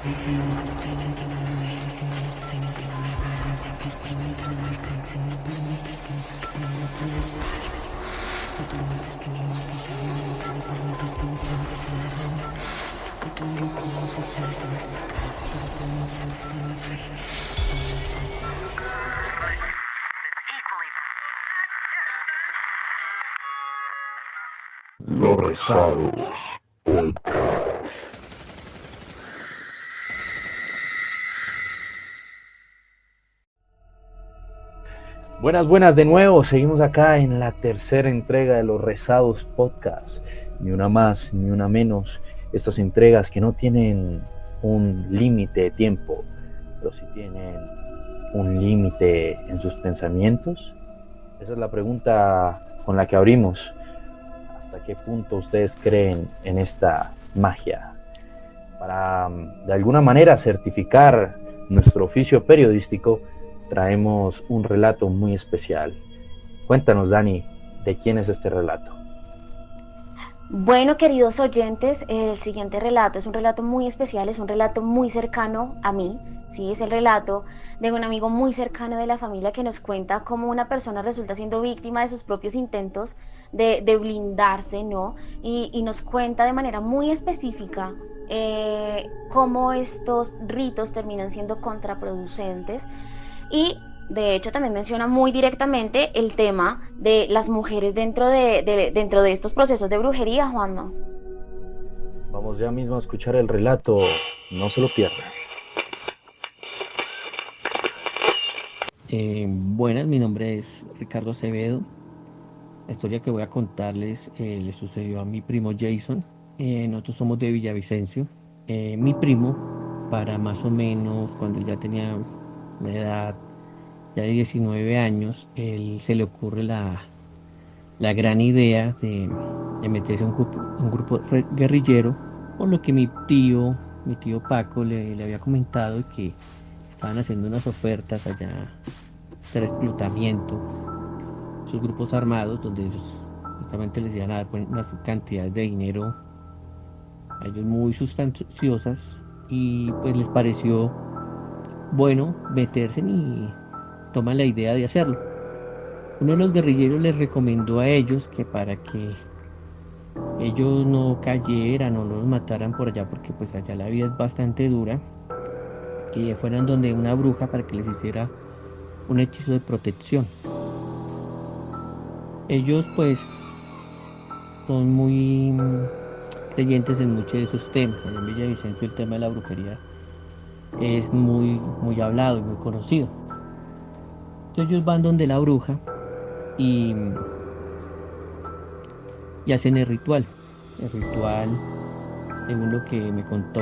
ojos tienen que no me vean, si manos tienen que no me guarden, si pies tienen que no me alcancen, no permitas que me suelten, no puedes parar. No permitas que me mates el momento, no permitas que me sientes en la rama. Que tu grupo no se salte más acá, que tu grupo no saltes en la fe. No me desampares. Los Rezados Podcast. Buenas de nuevo, seguimos acá en la tercera entrega de Los Rezados Podcast. Ni una más, ni una menos. Estas entregas que no tienen un límite de tiempo, pero sí tienen un límite en sus pensamientos. Esa es la pregunta con la que abrimos. ¿Hasta qué punto ustedes creen en esta magia? Para, de alguna manera, certificar nuestro oficio periodístico, traemos un relato muy especial. Cuéntanos, Dani, ¿de quién es este relato? Bueno, queridos oyentes, el siguiente relato es un relato muy especial, es un relato muy cercano a mí, ¿sí? Es el relato de un amigo muy cercano de la familia que nos cuenta cómo una persona resulta siendo víctima de sus propios intentos de blindarse, ¿no? Y nos cuenta de manera muy específica cómo estos ritos terminan siendo contraproducentes y de hecho también menciona muy directamente el tema de las mujeres dentro de estos procesos de brujería, Juanma. Vamos ya mismo a escuchar el relato, no se lo pierdan. Buenas, mi nombre es Ricardo Acevedo. La historia que voy a contarles le sucedió a mi primo Jason. Nosotros somos de Villavicencio. Mi primo, para más o menos cuando él ya tenía una edad ya de 19 años, él se le ocurre la gran idea de meterse a un grupo guerrillero, por lo que mi tío Paco le había comentado que estaban haciendo unas ofertas allá de reclutamiento, sus grupos armados, donde ellos justamente les iban a dar pues, unas cantidades de dinero a ellos muy sustanciosas y pues les pareció bueno meterse y toman la idea de hacerlo. Uno de los guerrilleros les recomendó a ellos que para que ellos no cayeran o no los mataran por allá, porque pues allá la vida es bastante dura, que fueran donde una bruja para que les hiciera un hechizo de protección. Ellos pues son muy creyentes en muchos de esos temas. Allá en Villavicencio el tema de la brujería es muy hablado y muy conocido. Entonces ellos van donde la bruja y, y hacen el ritual. El ritual, según lo que me contó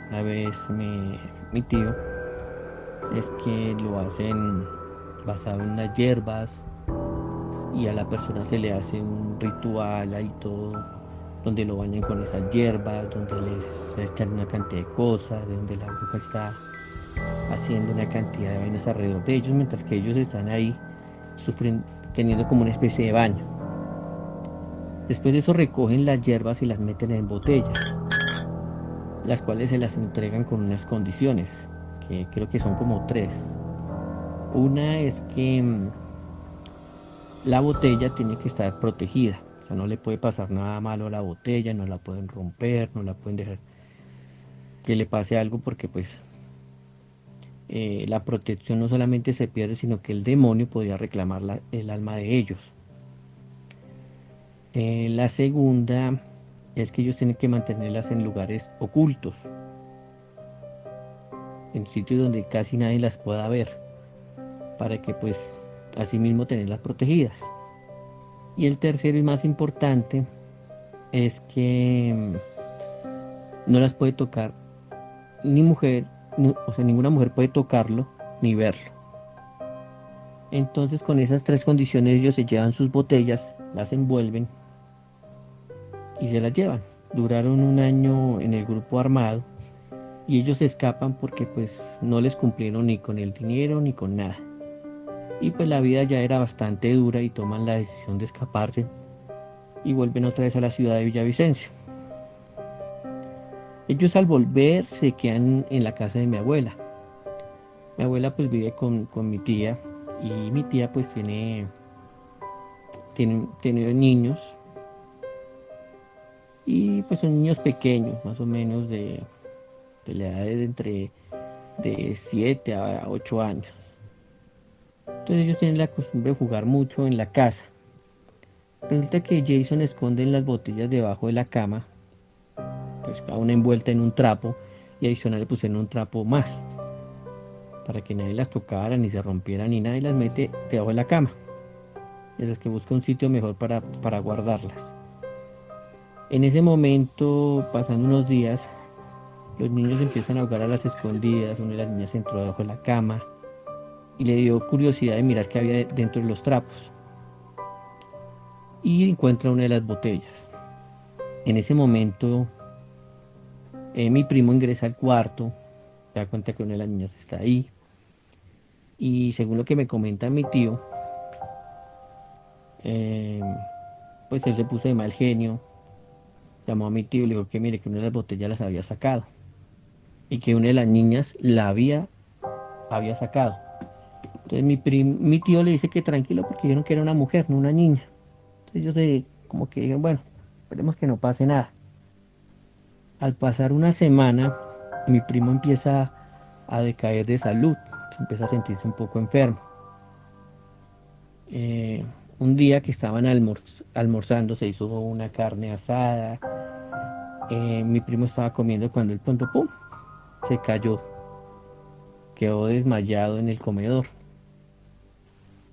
una vez mi tío, es que lo hacen basado en unas hierbas y a la persona se le hace un ritual ahí todo, donde lo bañan con esas hierbas, donde les echan una cantidad de cosas, de donde la bruja está haciendo una cantidad de vainas alrededor de ellos, mientras que ellos están ahí sufriendo, teniendo como una especie de baño. Después de eso recogen las hierbas y las meten en botellas, las cuales se las entregan con unas condiciones, que creo que son como tres. Una es que la botella tiene que estar protegida, o sea, no le puede pasar nada malo a la botella, no la pueden romper, no la pueden dejar que le pase algo porque pues la protección no solamente se pierde, sino que el demonio podría reclamar el alma de ellos. La segunda es que ellos tienen que mantenerlas en lugares ocultos, en sitios donde casi nadie las pueda ver, para que pues así mismo tenerlas protegidas. Y el tercero y más importante es que no las puede tocar ni mujer, o sea, ninguna mujer puede tocarlo ni verlo. Entonces con esas tres condiciones ellos se llevan sus botellas, las envuelven y se las llevan. Duraron un año en el grupo armado y ellos se escapan porque pues no les cumplieron ni con el dinero ni con nada. Y pues la vida ya era bastante dura y toman la decisión de escaparse y vuelven otra vez a la ciudad de Villavicencio. Ellos al volver se quedan en la casa de mi abuela. Mi abuela pues vive con mi tía y mi tía pues tiene niños y pues son niños pequeños, más o menos de la edad de 7 a 8 años. Entonces ellos tienen la costumbre de jugar mucho en la casa. Resulta que Jason esconde las botellas debajo de la cama, pues cada una envuelta en un trapo, y adicional le pusieron un trapo más, para que nadie las tocara ni se rompieran ni nadie las mete debajo de la cama. Es las que busca un sitio mejor para guardarlas. En ese momento, pasando unos días, los niños empiezan a jugar a las escondidas. Una de las niñas entró debajo de la cama y le dio curiosidad de mirar qué había dentro de los trapos. Y encuentra una de las botellas. En ese momento, mi primo ingresa al cuarto, se da cuenta que una de las niñas está ahí. Y según lo que me comenta mi tío, pues él se puso de mal genio, llamó a mi tío y le dijo que mire que una de las botellas las había sacado y que una de las niñas la había sacado. Entonces mi tío le dice que tranquilo porque dijeron que era una mujer, no una niña. Entonces ellos como que dijeron, bueno, esperemos que no pase nada. Al pasar una semana, mi primo empieza a decaer de salud, empieza a sentirse un poco enfermo. Un día que estaban almorzando, se hizo una carne asada. Mi primo estaba comiendo cuando el pronto, ¡pum!, se cayó. Quedó desmayado en el comedor.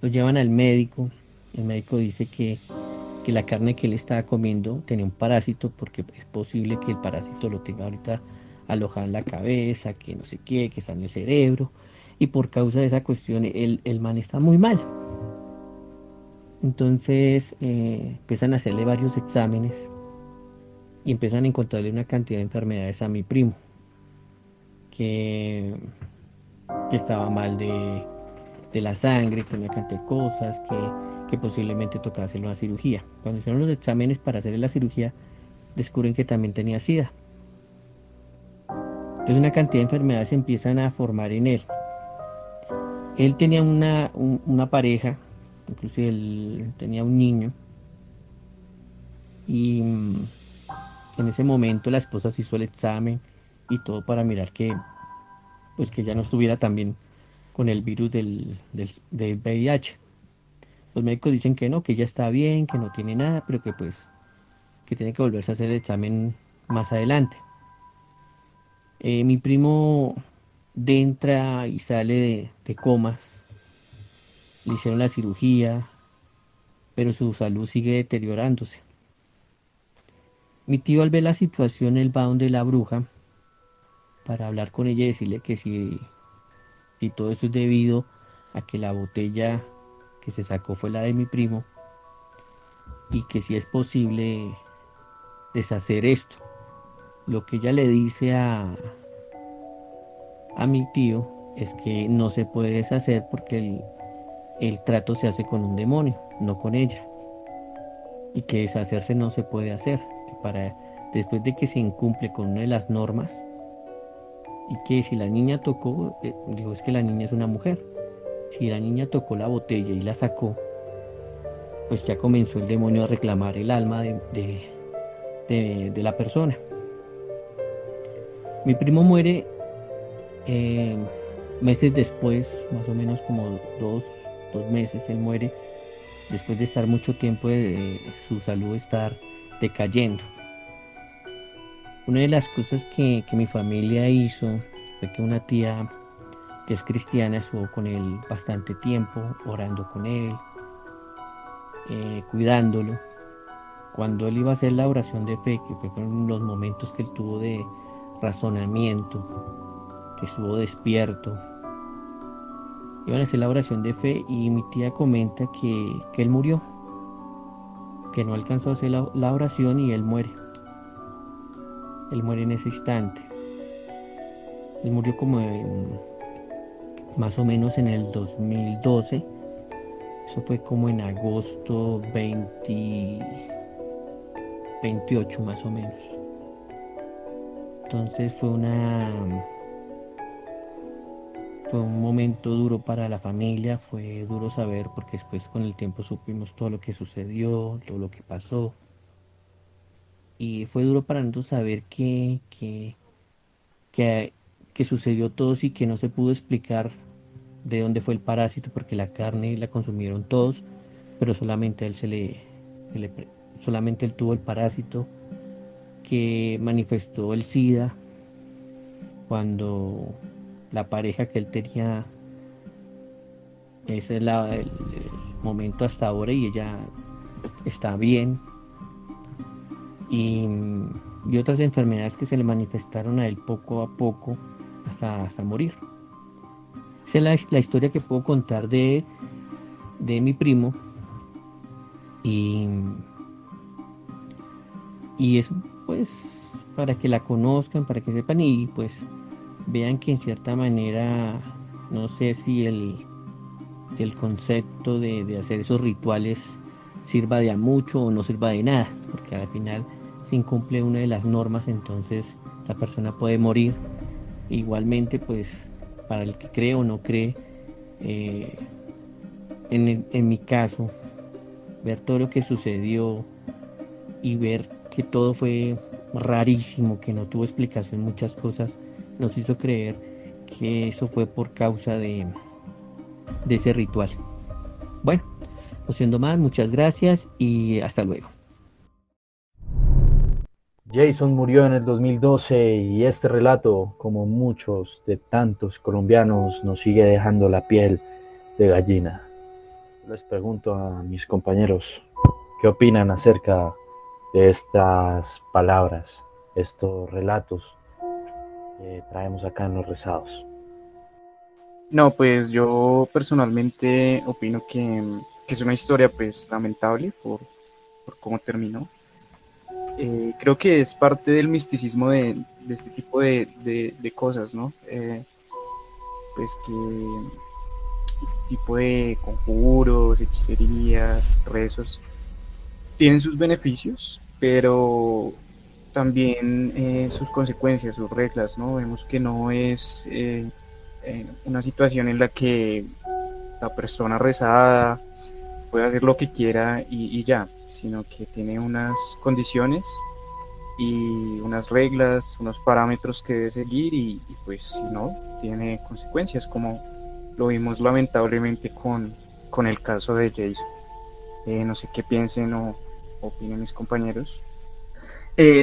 Lo llevan al médico. El médico dice que la carne que él estaba comiendo tenía un parásito, porque es posible que el parásito lo tenga ahorita alojado en la cabeza, que no sé qué, que está en el cerebro. Y por causa de esa cuestión, el man está muy mal. Entonces empiezan a hacerle varios exámenes y empiezan a encontrarle una cantidad de enfermedades a mi primo, que estaba mal de la sangre, que una cantidad de cosas, que posiblemente tocaba hacerle una cirugía. Cuando hicieron los exámenes para hacerle la cirugía, descubren que también tenía SIDA. Entonces una cantidad de enfermedades se empiezan a formar en él. Él tenía una pareja, inclusive él tenía un niño, y en ese momento la esposa se hizo el examen y todo para mirar que ya no estuviera también con el virus del VIH. Los médicos dicen que no, que ella está bien, que no tiene nada, pero que tiene que volverse a hacer el examen más adelante. Mi primo entra y sale de comas, le hicieron la cirugía, pero su salud sigue deteriorándose. Mi tío, al ver la situación, él va donde la bruja para hablar con ella y decirle que si todo eso es debido a que la botella que se sacó fue la de mi primo, y que si es posible deshacer esto. Lo que ella le dice a mi tío es que no se puede deshacer porque el trato se hace con un demonio, no con ella, y que deshacerse no se puede hacer, que después de que se incumple con una de las normas, y que si la niña tocó, digo, es que la niña es una mujer, si la niña tocó la botella y la sacó, pues ya comenzó el demonio a reclamar el alma de la persona. Mi primo muere meses después, más o menos como dos meses, él muere después de estar mucho tiempo de su salud estar decayendo. Una de las cosas que mi familia hizo fue que una tía que es cristiana estuvo con él bastante tiempo, orando con él, cuidándolo. Cuando él iba a hacer la oración de fe, que fueron los momentos que él tuvo de razonamiento, que estuvo despierto, iban a hacer la oración de fe y mi tía comenta que él murió, que no alcanzó a hacer la oración y él muere. Él muere en ese instante. Él murió como más o menos en el 2012. Eso fue como en agosto 28 más o menos. Entonces fue un momento duro para la familia, fue duro saber porque después con el tiempo supimos todo lo que sucedió, todo lo que pasó. Y fue duro para nosotros saber que, que sucedió todo y que no se pudo explicar de dónde fue el parásito, porque la carne la consumieron todos, pero solamente a él solamente él tuvo el parásito, que manifestó el SIDA cuando la pareja que él tenía, ese es el momento hasta ahora, y ella está bien, y otras enfermedades que se le manifestaron a él poco a poco hasta morir. Esa es la historia que puedo contar de mi primo, y es pues para que la conozcan, para que sepan y pues vean que en cierta manera, no sé si el concepto de hacer esos rituales sirva de a mucho o no sirva de nada, porque al final se incumple una de las normas, entonces la persona puede morir. Igualmente, pues para el que cree o no cree, en mi caso, ver todo lo que sucedió y ver que todo fue rarísimo, que no tuvo explicación, muchas cosas, nos hizo creer que eso fue por causa de ese ritual. Bueno, no siendo más, muchas gracias y hasta luego. Jason murió en el 2012 y este relato, como muchos de tantos colombianos, nos sigue dejando la piel de gallina. Les pregunto a mis compañeros, ¿qué opinan acerca de estas palabras, estos relatos que traemos acá en Los Rezados? No, pues yo personalmente opino que es una historia pues lamentable por cómo terminó. Creo que es parte del misticismo de este tipo de cosas, ¿no? Pues que este tipo de conjuros, hechicerías, rezos, tienen sus beneficios, pero también sus consecuencias, sus reglas, ¿no? Vemos que no es una situación en la que la persona rezada puede hacer lo que quiera y ya, sino que tiene unas condiciones y unas reglas, unos parámetros que debe seguir y pues si no, tiene consecuencias, como lo vimos lamentablemente con el caso de Jason. No sé qué piensen o opinen mis compañeros.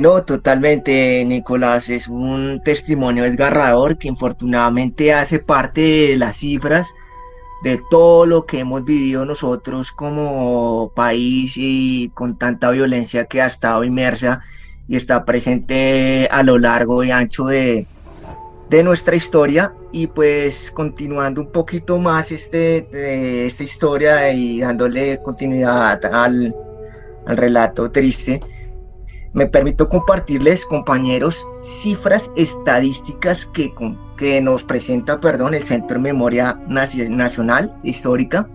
No, totalmente, Nicolás, es un testimonio desgarrador que infortunadamente hace parte de las cifras de todo lo que hemos vivido nosotros como país y con tanta violencia que ha estado inmersa y está presente a lo largo y ancho de nuestra historia. Y pues continuando un poquito más esta historia y dándole continuidad al relato triste, me permito compartirles, compañeros, cifras estadísticas que nos presenta, el Centro de Memoria Nacional Histórica,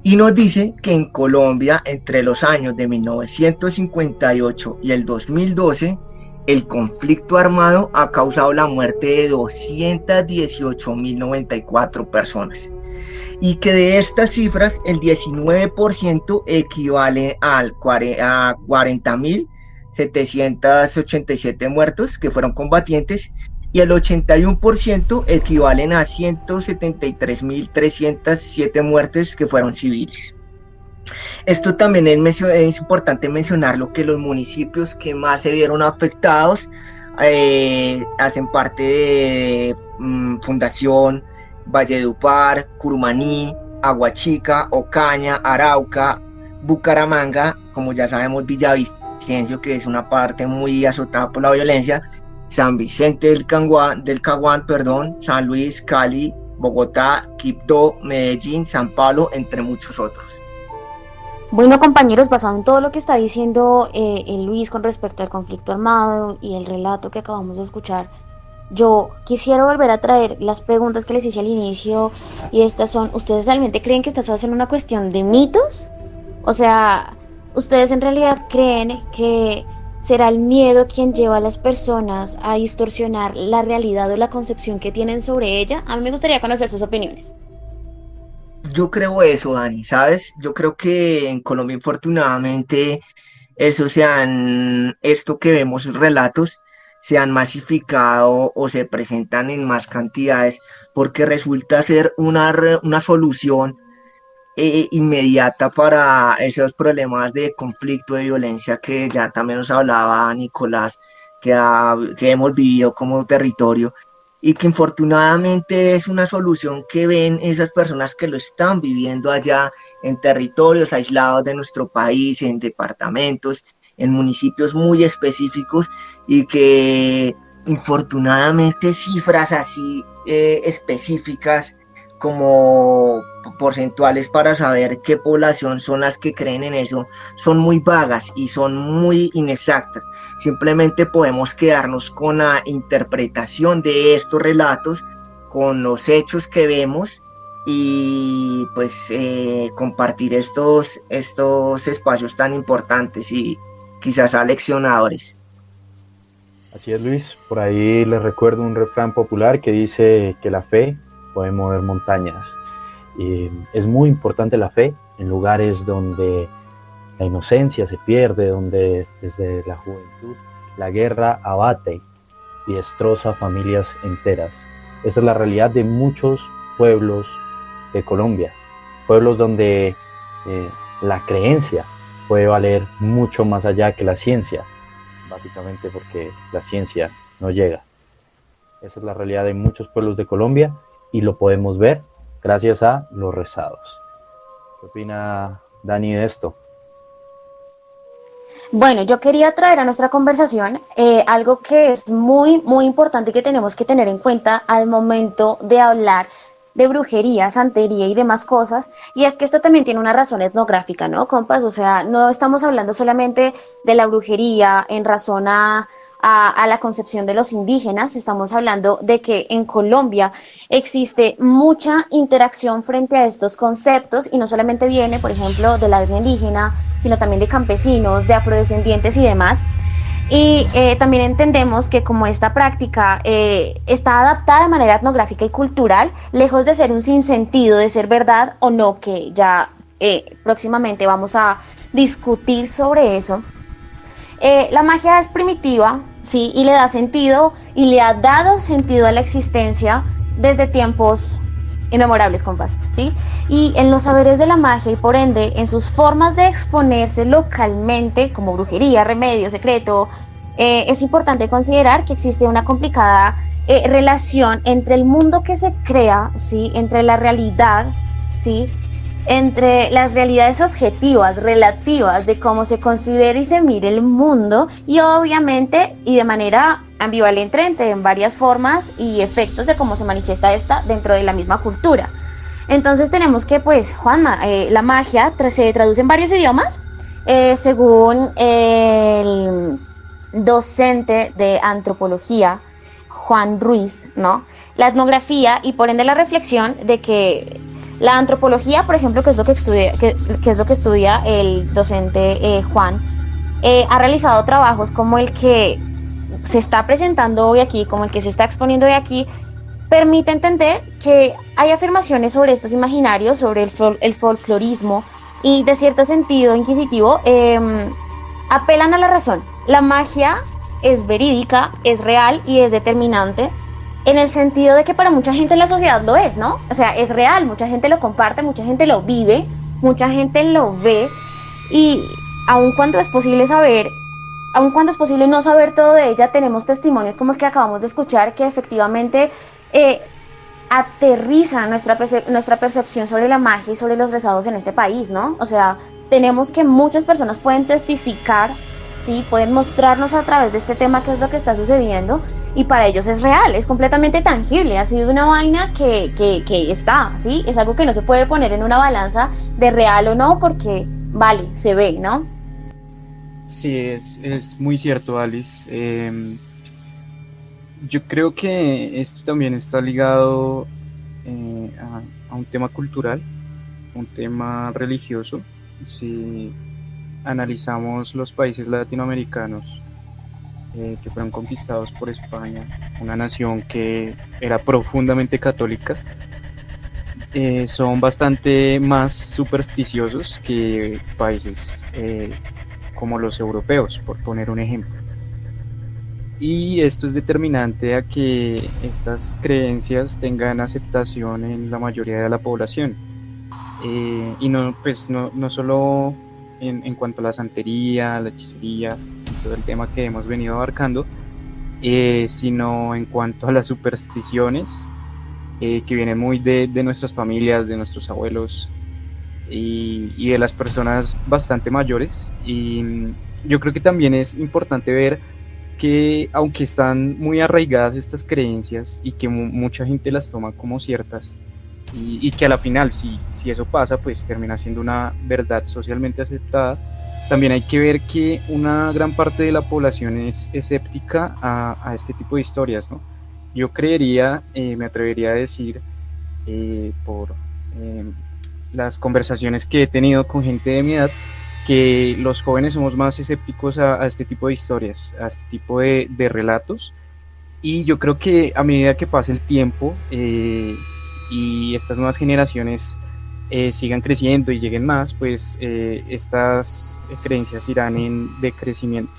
y nos dice que en Colombia, entre los años de 1958 y el 2012, el conflicto armado ha causado la muerte de 218.094 personas, y que de estas cifras el 19% equivale a 40.787 muertos que fueron combatientes, y el 81% equivalen a 173.307 muertes que fueron civiles. Esto también es importante mencionarlo, que los municipios que más se vieron afectados hacen parte de Fundación, Valledupar, Curumaní, Aguachica, Ocaña, Arauca, Bucaramanga, como ya sabemos, Villavicencio, que es una parte muy azotada por la violencia, San Vicente del Caguán, San Luis, Cali, Bogotá, Quibdó, Medellín, San Pablo, entre muchos otros. Bueno, compañeros, basado en todo lo que está diciendo Luis con respecto al conflicto armado y el relato que acabamos de escuchar, yo quisiera volver a traer las preguntas que les hice al inicio, y estas son: ¿ustedes realmente creen que esta es una cuestión de mitos? O sea, ¿ustedes en realidad creen que ¿Será el miedo quien lleva a las personas a distorsionar la realidad o la concepción que tienen sobre ella? A mí me gustaría conocer sus opiniones. Yo creo eso, Dani, ¿sabes? Yo creo que en Colombia, infortunadamente, esto que vemos, relatos, se han masificado o se presentan en más cantidades porque resulta ser una solución inmediata para esos problemas de conflicto, de violencia que ya también nos hablaba Nicolás, que hemos vivido como territorio y que infortunadamente es una solución que ven esas personas que lo están viviendo allá en territorios aislados de nuestro país, en departamentos, en municipios muy específicos y que infortunadamente cifras así específicas como porcentuales para saber qué población son las que creen en eso son muy vagas y son muy inexactas. Simplemente podemos quedarnos con la interpretación de estos relatos, con los hechos que vemos y pues compartir estos espacios tan importantes y quizás aleccionadores. Así es, Luis. Por ahí les recuerdo un refrán popular que dice que la fe puede mover montañas. Y es muy importante la fe en lugares donde la inocencia se pierde, donde desde la juventud la guerra abate y destroza familias enteras. Esa es la realidad de muchos pueblos de Colombia, pueblos donde la creencia puede valer mucho más allá que la ciencia, básicamente porque la ciencia no llega. Esa es la realidad de muchos pueblos de Colombia y lo podemos ver gracias a los rezados. ¿Qué opina Dani de esto? Bueno, yo quería traer a nuestra conversación algo que es muy importante y que tenemos que tener en cuenta al momento de hablar de brujería, santería y demás cosas, y es que esto también tiene una razón etnográfica, ¿no, compas? O sea, no estamos hablando solamente de la brujería en razón a la concepción de los indígenas, estamos hablando de que en Colombia existe mucha interacción frente a estos conceptos y no solamente viene, por ejemplo, de la etnia indígena, sino también de campesinos, de afrodescendientes y demás. Y también entendemos que como esta práctica está adaptada de manera etnográfica y cultural, lejos de ser un sinsentido, de ser verdad o no, que ya próximamente vamos a discutir sobre eso, la magia es primitiva, sí, y le da sentido y le ha dado sentido a la existencia desde tiempos inmemorables, compas, ¿sí? Y en los saberes de la magia y por ende en sus formas de exponerse localmente, como brujería, remedio, secreto, es importante considerar que existe una complicada relación entre el mundo que se crea, ¿sí? Entre la realidad, ¿sí? Entre las realidades objetivas, relativas, de cómo se considera y se mire el mundo, y obviamente, y de manera ambivalente en varias formas y efectos de cómo se manifiesta esta dentro de la misma cultura. Entonces tenemos que, pues, Juanma, la magia se traduce en varios idiomas, según el docente de antropología, Juan Ruiz, ¿no? La etnografía y por ende la reflexión de que la antropología, por ejemplo, que es lo que estudia el docente Juan, ha realizado trabajos como el que se está presentando hoy aquí, como el que se está exponiendo hoy aquí, permite entender que hay afirmaciones sobre estos imaginarios, sobre el folclorismo y de cierto sentido inquisitivo, apelan a la razón. La magia es verídica, es real y es determinante en el sentido de que para mucha gente en la sociedad lo es, ¿no? O sea, es real, mucha gente lo comparte, mucha gente lo vive, mucha gente lo ve y aun cuando es posible no saber todo de ella, tenemos testimonios como el que acabamos de escuchar que efectivamente aterriza nuestra percepción sobre la magia y sobre los rezados en este país, ¿no? O sea, tenemos que muchas personas pueden testificar, ¿sí? Pueden mostrarnos a través de este tema qué es lo que está sucediendo y para ellos es real, es completamente tangible, ha sido una vaina que está, ¿sí? Es algo que no se puede poner en una balanza de real o no porque, vale, se ve, ¿no? Sí, es muy cierto, Alice. Yo creo que esto también está ligado a un tema cultural, un tema religioso. Si analizamos los países latinoamericanos, que fueron conquistados por España, una nación que era profundamente católica, son bastante más supersticiosos que países como los europeos, por poner un ejemplo. Y esto es determinante a que estas creencias tengan aceptación en la mayoría de la población. Y no, pues no solo en cuanto a la santería, la hechicería, y todo el tema que hemos venido abarcando, sino en cuanto a las supersticiones que vienen muy de nuestras familias, de nuestros abuelos y de las personas bastante mayores. Y yo creo que también es importante ver que aunque están muy arraigadas estas creencias y que mucha gente las toma como ciertas, y que a la final, si eso pasa, pues termina siendo una verdad socialmente aceptada, también hay que ver que una gran parte de la población es escéptica a este tipo de historias, ¿no? Yo creería, me atrevería a decir, por eh, las conversaciones que he tenido con gente de mi edad, que los jóvenes somos más escépticos a este tipo de historias, a este tipo de relatos. Y yo creo que a medida que pase el tiempo y estas nuevas generaciones sigan creciendo y lleguen más, pues estas creencias irán en decrecimiento.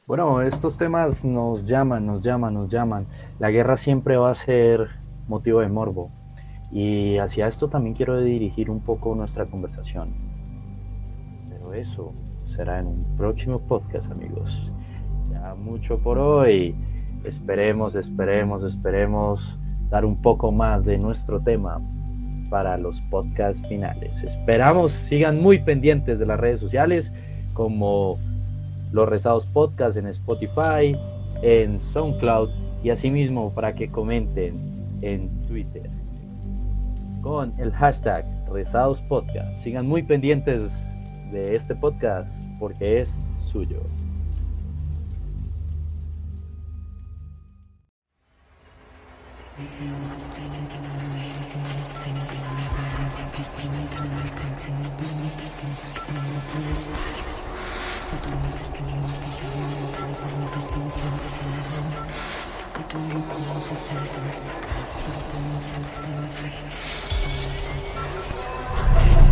Bueno, estos temas nos llaman, nos llaman, nos llaman. La guerra siempre va a ser motivo de morbo. Y hacia esto también quiero dirigir un poco nuestra conversación. Pero eso será en un próximo podcast, amigos. Ya mucho por hoy. Esperemos dar un poco más de nuestro tema para los podcasts finales. Esperamos sigan muy pendientes de las redes sociales como Los Rezados Podcast en Spotify, en SoundCloud y asimismo para que comenten en Twitter con el hashtag Rezados Podcast. Sigan muy pendientes de este podcast porque es suyo. Si ojos tienen que no me veas y manos tienen que no me guarden, si pies tienen que no me alcancen, no permitas que me surja, no me puedes bajar. No permitas que mi mente se alimente, no permitas que mi sangre se derrame. Que todo lo conoces, sabes de mis pecados, todo lo conoces de mi fe. No me desampares.